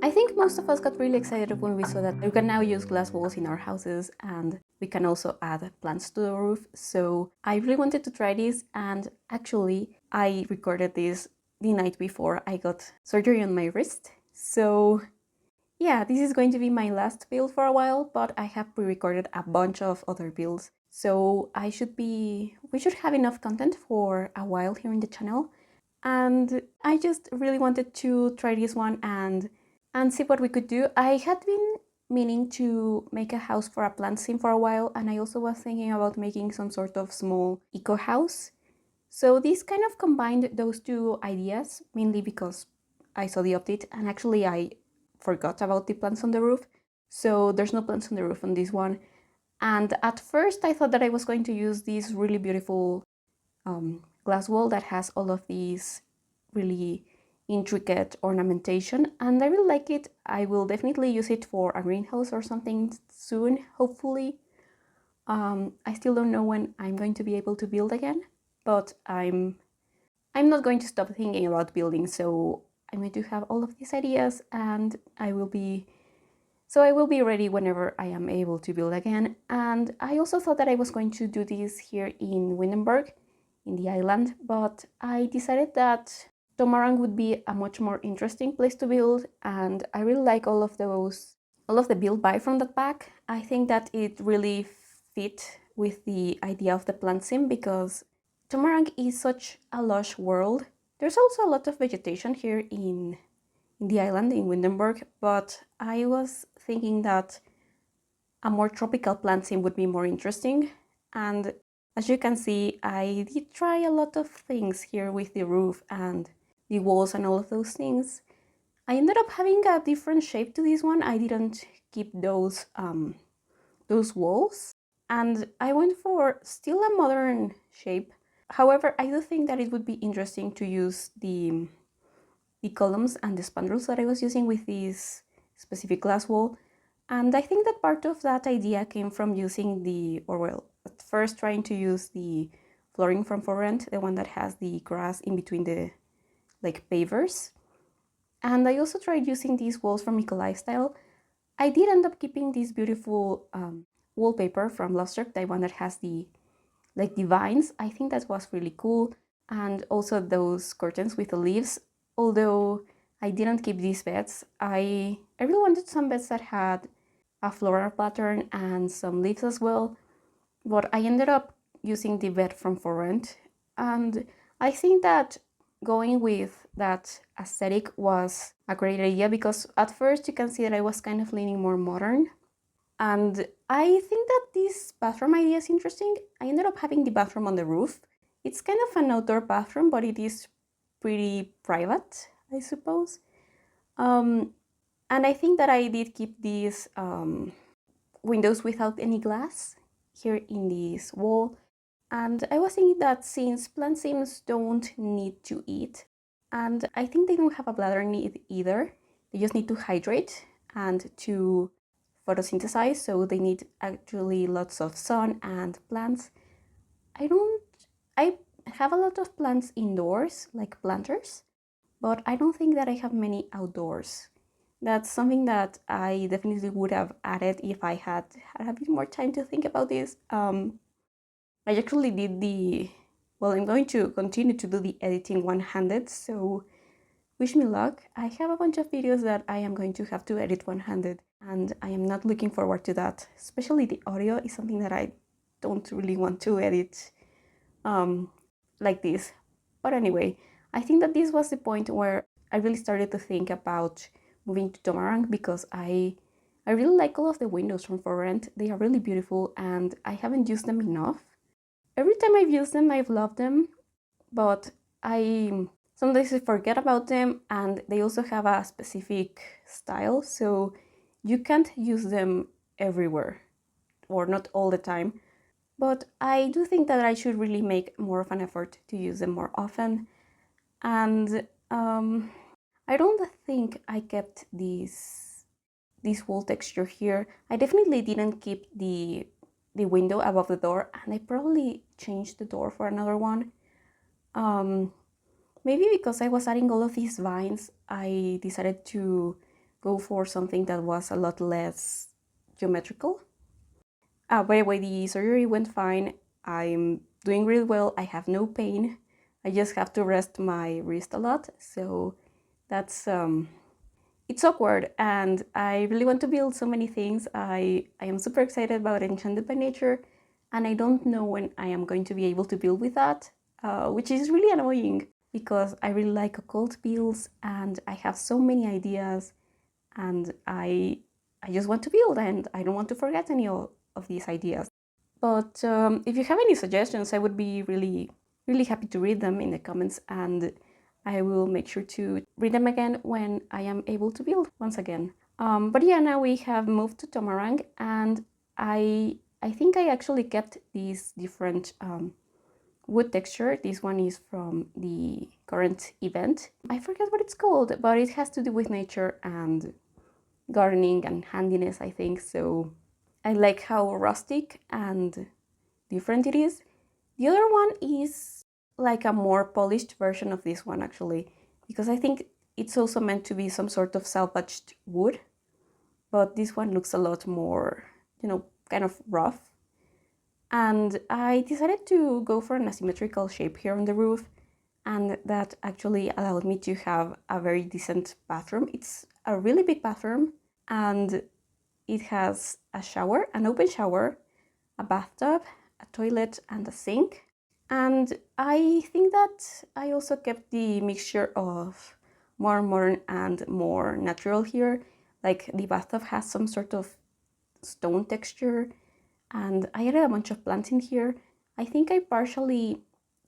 I think most of us got really excited when we saw that we can now use glass walls in our houses and we can also add plants to the roof. So I really wanted to try this, and actually I recorded this the night before I got surgery on my wrist. So yeah, this is going to be my last build for a while, but I have pre-recorded a bunch of other builds. So we should have enough content for a while here in the channel. And I just really wanted to try this one and see what we could do. I had been meaning to make a house for a plant sim for a while, and I also was thinking about making some sort of small eco house. So this kind of combined those two ideas, mainly because I saw the update and actually I forgot about the plants on the roof. So there's no plants on the roof on this one. And at first I thought that I was going to use this really beautiful glass wall that has all of these really intricate ornamentation, and I really like it. I will definitely use it for a greenhouse or something soon, hopefully. I still don't know when I'm going to be able to build again, but I'm not going to stop thinking about building, so I'm going to have all of these ideas and I will be ready whenever I am able to build again. And I also thought that I was going to do this here in Windenburg, in the island, but I decided that Tomarang would be a much more interesting place to build, and I really like all of the build by from that pack. I think that it really fit with the idea of the plant sim because Tomarang is such a lush world. There's also a lot of vegetation here in the island in Windenburg, but I was thinking that a more tropical plant sim would be more interesting. And as you can see, I did try a lot of things here with the roof and the walls and all of those things. I ended up having a different shape to this one. I didn't keep those walls, and I went for still a modern shape. However, I do think that it would be interesting to use the columns and the spandrels that I was using with this specific glass wall. And I think that part of that idea came from using at first trying to use the flooring from For Rent, the one that has the grass in between the pavers. And I also tried using these walls from Eco Lifestyle. I did end up keeping this beautiful wallpaper from Lovestruck, the one that has the vines. I think that was really cool. And also those curtains with the leaves. Although I didn't keep these beds, I really wanted some beds that had a floral pattern and some leaves as well. But I ended up using the bed from For Rent. And I think that going with that aesthetic was a great idea because at first you can see that I was kind of leaning more modern. And I think that this bathroom idea is interesting. I ended up having the bathroom on the roof. It's kind of an outdoor bathroom, but it is pretty private, I suppose. And I think that I did keep these windows without any glass here in this wall. And I was thinking that since plant sims don't need to eat, and I think they don't have a bladder need either, they just need to hydrate and to photosynthesize, so they need actually lots of sun and plants. I have a lot of plants indoors, like planters, but I don't think that I have many outdoors. That's something that I definitely would have added if I had a bit more time to think about this. I actually did I'm going to continue to do the editing one-handed, so wish me luck. I have a bunch of videos that I am going to have to edit one-handed, and I am not looking forward to that. Especially the audio is something that I don't really want to edit like this. But anyway, I think that this was the point where I really started to think about moving to Tomarang because I really like all of the windows from For Rent. They are really beautiful and I haven't used them enough. Every time I've used them, I've loved them, but sometimes I forget about them, and they also have a specific style, so you can't use them everywhere, or not all the time. But I do think that I should really make more of an effort to use them more often. And I don't think I kept this wall texture here. I definitely didn't keep the window above the door, and I probably changed the door for another one. Maybe because I was adding all of these vines, I decided to go for something that was a lot less geometrical. By the way, the surgery went fine. I'm doing really well. I have no pain. I just have to rest my wrist a lot. So that's it's awkward, and I really want to build so many things. I am super excited about Enchanted by Nature, and I don't know when I am going to be able to build with that, which is really annoying because I really like occult builds and I have so many ideas, and I just want to build and I don't want to forget any of these ideas. But if you have any suggestions, I would be really, really happy to read them in the comments, and I will make sure to read them again when I am able to build once again. But yeah, now we have moved to Tomarang, and I think I actually kept these different wood texture. This one is from the current event. I forget what it's called, but it has to do with nature and gardening and handiness, I think. So I like how rustic and different it is. The other one is like a more polished version of this one, actually, because I think it's also meant to be some sort of salvaged wood, but this one looks a lot more, kind of rough. And I decided to go for an asymmetrical shape here on the roof, and that actually allowed me to have a very decent bathroom. It's a really big bathroom, and it has a shower, an open shower, a bathtub, a toilet, and a sink. And I think that I also kept the mixture of more modern and more natural here. Like the bathtub has some sort of stone texture, and I added a bunch of plants in here. I think I partially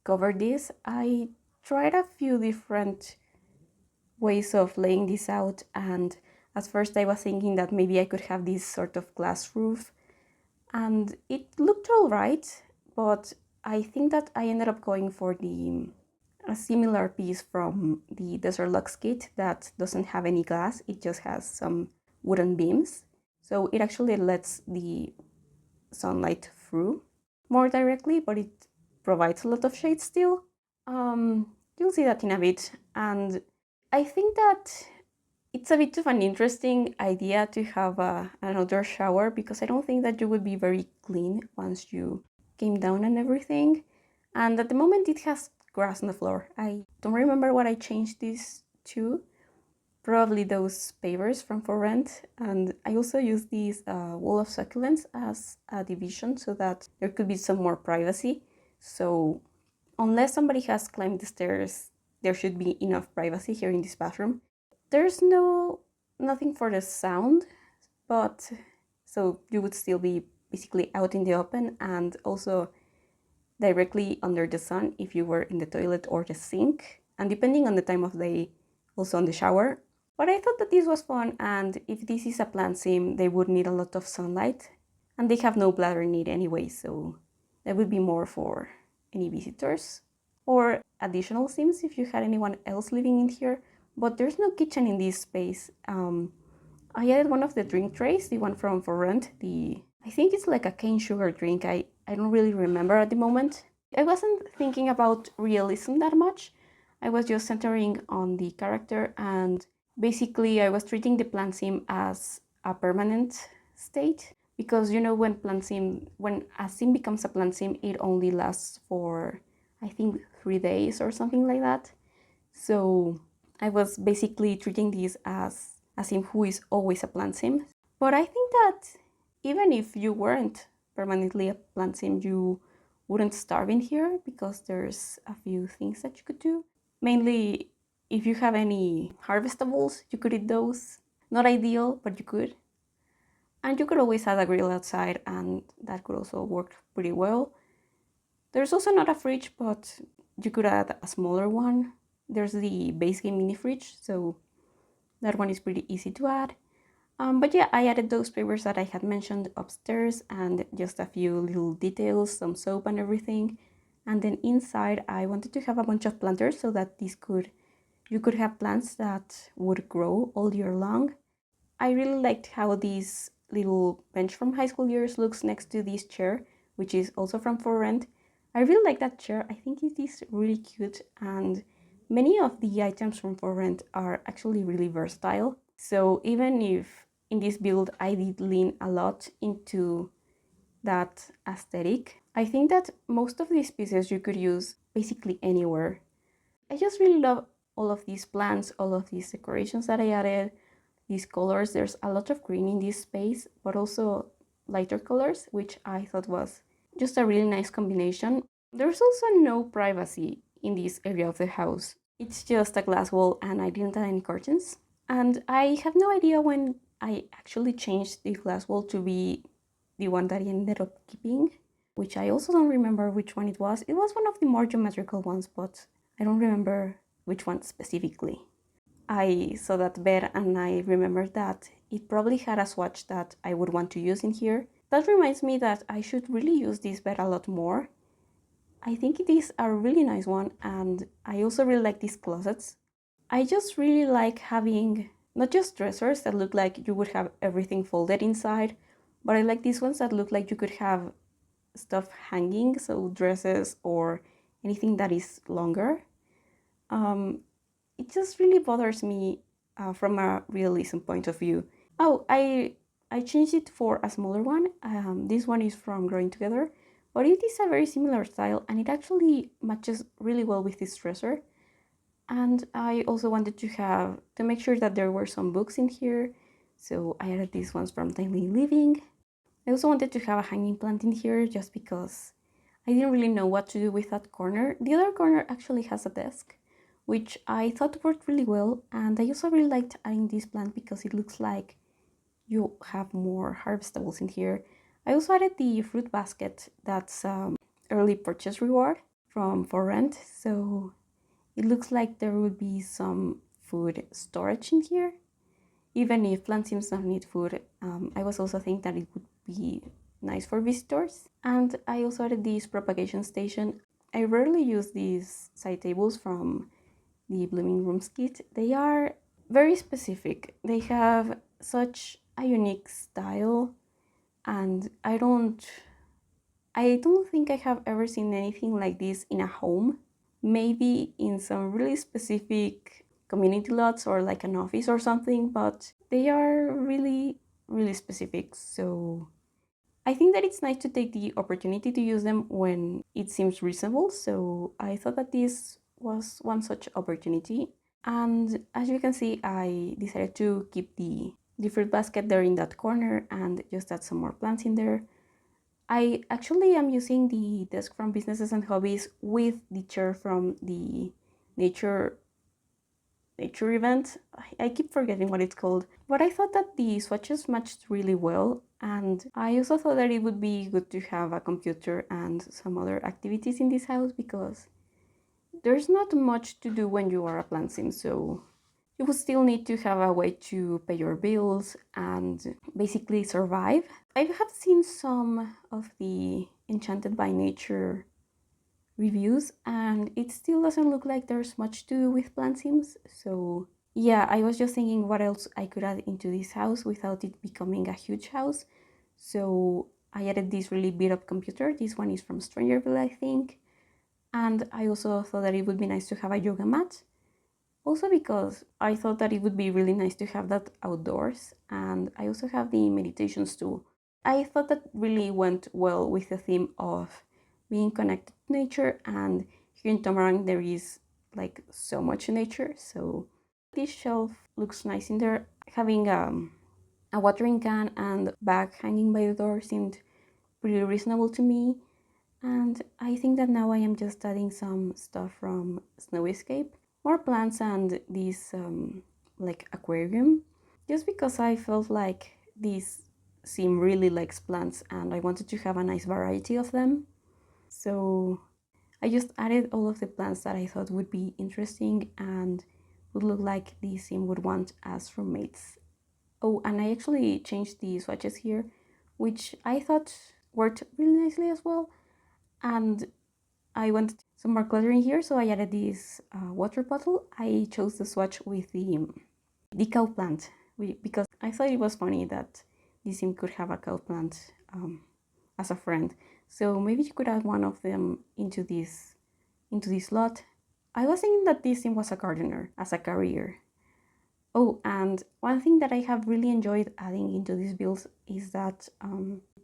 covered this. I tried a few different ways of laying this out, and at first I was thinking that maybe I could have this sort of glass roof, and it looked all right, but I think that I ended up going for a similar piece from the Desert Lux kit that doesn't have any glass. It just has some wooden beams, so it actually lets the sunlight through more directly, but it provides a lot of shade still. You'll see that in a bit, and I think that it's a bit of an interesting idea to have an outdoor shower, because I don't think that you would be very clean once you came down and everything. And at the moment it has grass on the floor. I don't remember what I changed this to. Probably those pavers from For Rent. And I also use these wall of succulents as a division so that there could be some more privacy. So unless somebody has climbed the stairs, there should be enough privacy here in this bathroom. There's nothing for the sound, but so you would still be basically out in the open and also directly under the sun if you were in the toilet or the sink, and depending on the time of day, also on the shower. But I thought that this was fun, and if this is a plant sim, they would need a lot of sunlight, and they have no bladder need anyway, so that would be more for any visitors or additional sims if you had anyone else living in here. But there's no kitchen in this space. I added one of the drink trays, the one from For Rent. I think it's like a cane sugar drink. I don't really remember at the moment. I wasn't thinking about realism that much. I was just centering on the character, and basically I was treating the plant sim as a permanent state, because when a sim becomes a plant sim, it only lasts for I think 3 days or something like that. So I was basically treating this as a sim who is always a plant sim. But I think that even if you weren't permanently a plant sim, you wouldn't starve in here, because there's a few things that you could do. Mainly, if you have any harvestables, you could eat those. Not ideal, but you could. And you could always add a grill outside, and that could also work pretty well. There's also not a fridge, but you could add a smaller one. There's the base game mini fridge, so that one is pretty easy to add. But yeah, I added those papers that I had mentioned upstairs, and just a few little details, some soap and everything. And then inside I wanted to have a bunch of planters so that you could have plants that would grow all year long. I really liked how this little bench from high school years looks next to this chair, which is also from For Rent. I really like that chair. I think it is really cute, and many of the items from For Rent are actually really versatile. So even if in this build I did lean a lot into that aesthetic, I think that most of these pieces you could use basically anywhere. I just really love all of these plants, all of these decorations that I added, these colors. There's a lot of green in this space, but also lighter colors, which I thought was just a really nice combination. There's also no privacy in this area of the house. It's just a glass wall and I didn't add any curtains. And I have no idea when I actually changed the glass wall to be the one that I ended up keeping, which I also don't remember which one it was. It was one of the more geometrical ones, but I don't remember which one specifically. I saw that bed and I remembered that it probably had a swatch that I would want to use in here. That reminds me that I should really use this bed a lot more. I think it is a really nice one, and I also really like these closets. I just really like having not just dressers that look like you would have everything folded inside, but I like these ones that look like you could have stuff hanging, so dresses or anything that is longer. It just really bothers me from a realism point of view. Oh, I changed it for a smaller one. This one is from Growing Together, but it is a very similar style and it actually matches really well with this dresser. And I also wanted to make sure that there were some books in here, so I added these ones from Timely Living. I also wanted to have a hanging plant in here just because I didn't really know what to do with that corner. The other corner actually has a desk, which I thought worked really well, and I also really liked adding this plant because it looks like you have more harvestables in here. I also added the fruit basket that's early purchase reward from For Rent, so it looks like there would be some food storage in here. Even if plant sims don't need food, I was also thinking that it would be nice for visitors. And I also added this propagation station. I rarely use these side tables from the Blooming Rooms kit. They are very specific. They have such a unique style, and I don't think I have ever seen anything like this in a home. Maybe in some really specific community lots or like an office or something, but they are really, really specific. So I think that it's nice to take the opportunity to use them when it seems reasonable. So I thought that this was one such opportunity. And as you can see, I decided to keep the fruit basket there in that corner and just add some more plants in there. I actually am using the desk from Businesses and Hobbies with the chair from the nature event. I keep forgetting what it's called, but I thought that the swatches matched really well, and I also thought that it would be good to have a computer and some other activities in this house because there's not much to do when you are a plant sim, so you would still need to have a way to pay your bills and basically survive. I have seen some of the Enchanted by Nature reviews and it still doesn't look like there's much to do with plant sims. So yeah, I was just thinking what else I could add into this house without it becoming a huge house. So I added this really beat up computer. This one is from Strangerville, I think. And I also thought that it would be nice to have a yoga mat. Also because I thought that it would be really nice to have that outdoors. And I also have the meditation stool. I thought that really went well with the theme of being connected to nature, and here in Tomarang there is like so much nature, so this shelf looks nice in there. Having a watering can and bag hanging by the door seemed pretty reasonable to me, and I think that now I am just adding some stuff from Snow Escape, more plants and this like aquarium, just because I felt like these sim really likes plants and I wanted to have a nice variety of them. So I just added all of the plants that I thought would be interesting and would look like the sim would want as roommates. Oh, and I actually changed the swatches here, which I thought worked really nicely as well. And I wanted some more clutter in here, so I added this water bottle. I chose the swatch with the cow plant because I thought it was funny that this sim could have a cow plant as a friend. So maybe you could add one of them into this lot. I was thinking that this sim was a gardener as a career. Oh, and one thing that I have really enjoyed adding into these builds is that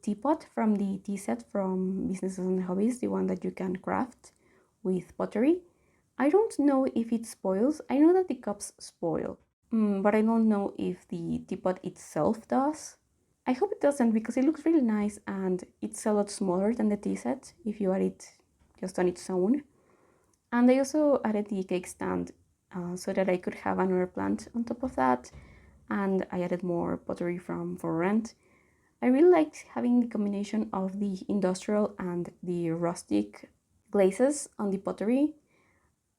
teapot from the tea set from Businesses and Hobbies, the one that you can craft with pottery. I don't know if it spoils. I know that the cups spoil, but I don't know if the teapot itself does. I hope it doesn't because it looks really nice and it's a lot smaller than the tea set if you add it just on its own. And I also added the cake stand so that I could have another plant on top of that. And I added more pottery from for rent. I really liked having the combination of the industrial and the rustic glazes on the pottery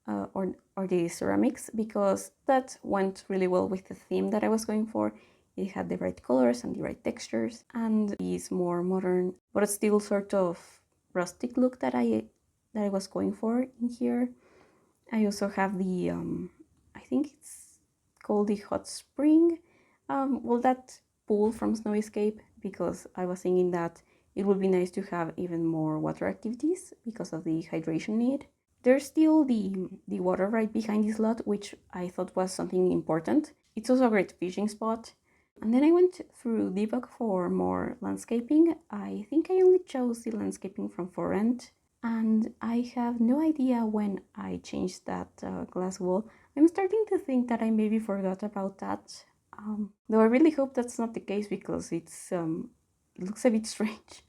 or the ceramics because that went really well with the theme that I was going for. It had the right colors and the right textures and this more modern but still sort of rustic look that I was going for in here. I also have the I think it's called the hot spring. Well, that pool from Snow Escape because I was thinking that it would be nice to have even more water activities because of the hydration need. There's still the water right behind this lot, which I thought was something important. It's also a great fishing spot. And then I went through debug for more landscaping. I think I only chose the landscaping from For Rent, and I have no idea when I changed that glass wall. I'm starting to think that I maybe forgot about that. Though I really hope that's not the case because it looks a bit strange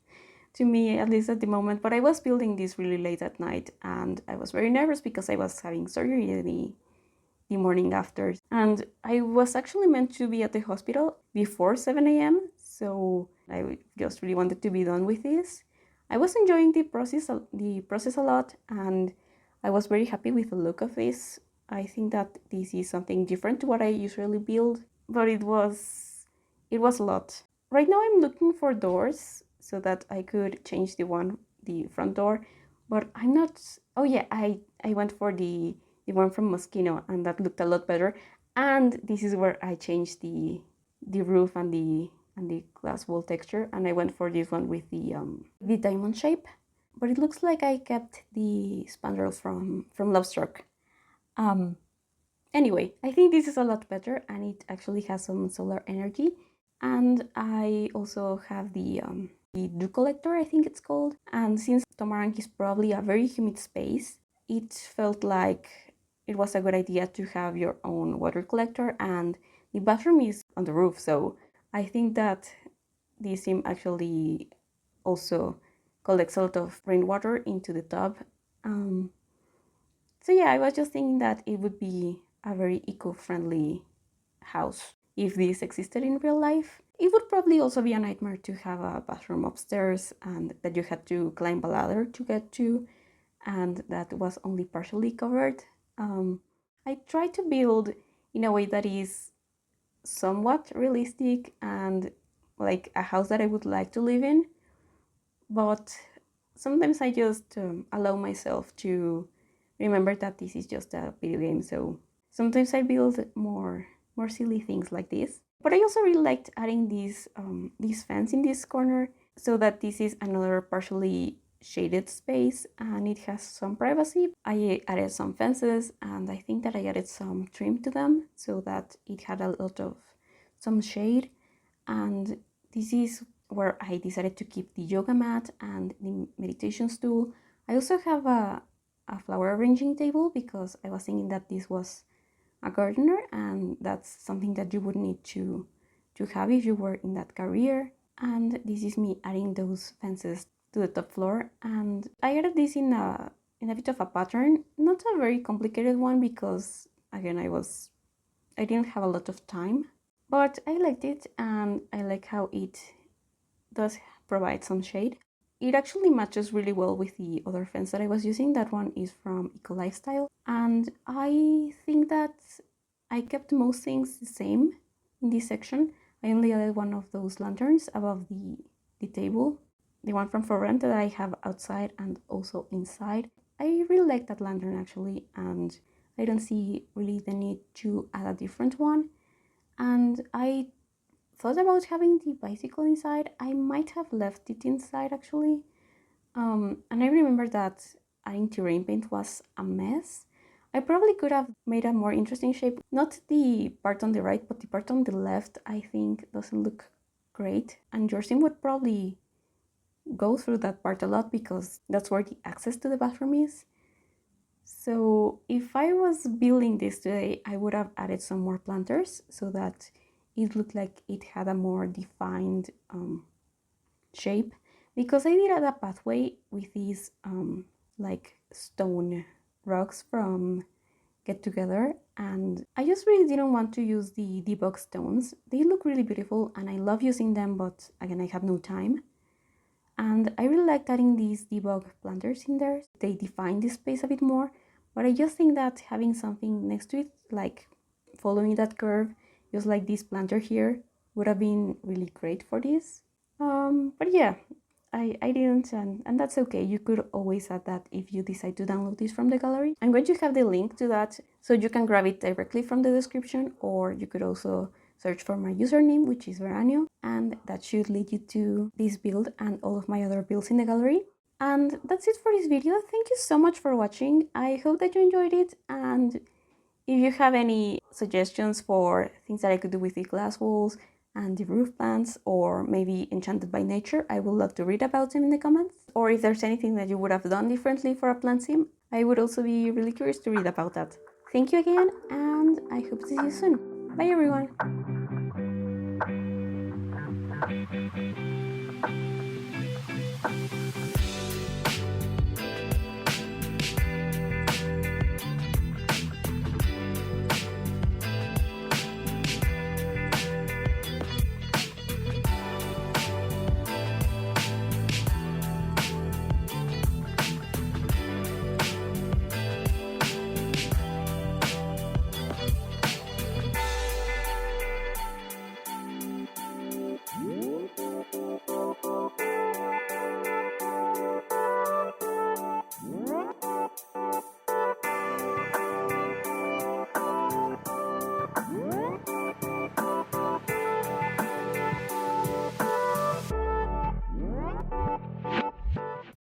to me, at least at the moment. But I was building this really late at night and I was very nervous because I was having surgery the morning after. And I was actually meant to be at the hospital before 7 a.m. So I just really wanted to be done with this. I was enjoying the process a lot and I was very happy with the look of this. I think that this is something different to what I usually build, but it was a lot. Right now I'm looking for doors so that I could change the front door, but I'm not. Oh yeah, I went for the one from Moschino and that looked a lot better. And this is where I changed the roof and the glass wall texture, and I went for this one with the diamond shape. But it looks like I kept the spandrels from Love Struck. Um, Anyway, I think this is a lot better and it actually has some solar energy. And I also have the dew collector, I think it's called. And since Tomarang is probably a very humid space, it felt like it was a good idea to have your own water collector. And the bathroom is on the roof, so I think that this sim actually also collects a lot of rainwater into the tub. Um, so yeah, I was just thinking that it would be a very eco-friendly house if this existed in real life. It would probably also be a nightmare to have a bathroom upstairs and that you had to climb a ladder to get to, and that was only partially covered. I tried to build in a way that is somewhat realistic and like a house that I would like to live in, but sometimes I just allow myself to remember that this is just a video game. So sometimes I build more silly things like this. But I also really liked adding this fence in this corner so that this is another partially shaded space and it has some privacy. I added some fences and I think that I added some trim to them so that it had a lot of some shade. And this is where I decided to keep the yoga mat and the meditation stool. I also have a flower arranging table because I was thinking that this was a gardener and that's something that you would need to have if you were in that career. And this is me adding those fences to the top floor, and I added this in a bit of a pattern, not a very complicated one because again I didn't have a lot of time, but I liked it and I like how it does provide some shade. It actually matches really well with the other fence that I was using. That one is from Eco Lifestyle. And I think that I kept most things the same in this section. I only added one of those lanterns above the table. The one from For Rent that I have outside and also inside. I really like that lantern actually, and I don't see really the need to add a different one. And I thought about having the bicycle inside. I might have left it inside actually. And I remember that adding terrain paint was a mess. I probably could have made a more interesting shape. Not the part on the right, but the part on the left, I think doesn't look great. And your sim would probably go through that part a lot because that's where the access to the bathroom is. So if I was building this today, I would have added some more planters so that it looked like it had a more defined shape, because I did add a pathway with these like stone rocks from Get Together, and I just really didn't want to use the debug stones. They look really beautiful and I love using them, but again, I have no time. And I really liked adding these debug planters in there. They define this space a bit more, but I just think that having something next to it, like following that curve, just like this planter here, would have been really great for this. But yeah, I didn't, and that's okay. You could always add that if you decide to download this from the gallery. I'm going to have the link to that so you can grab it directly from the description, or you could also search for my username, which is Veranio, and that should lead you to this build and all of my other builds in the gallery. And that's it for this video. Thank you so much for watching. I hope that you enjoyed it, and if you have any suggestions for things that I could do with the glass walls and the roof plants, or maybe enchanted by nature, I would love to read about them in the comments. Or if there's anything that you would have done differently for a plant sim, I would also be really curious to read about that. Thank you again, and I hope to see you soon. Bye everyone!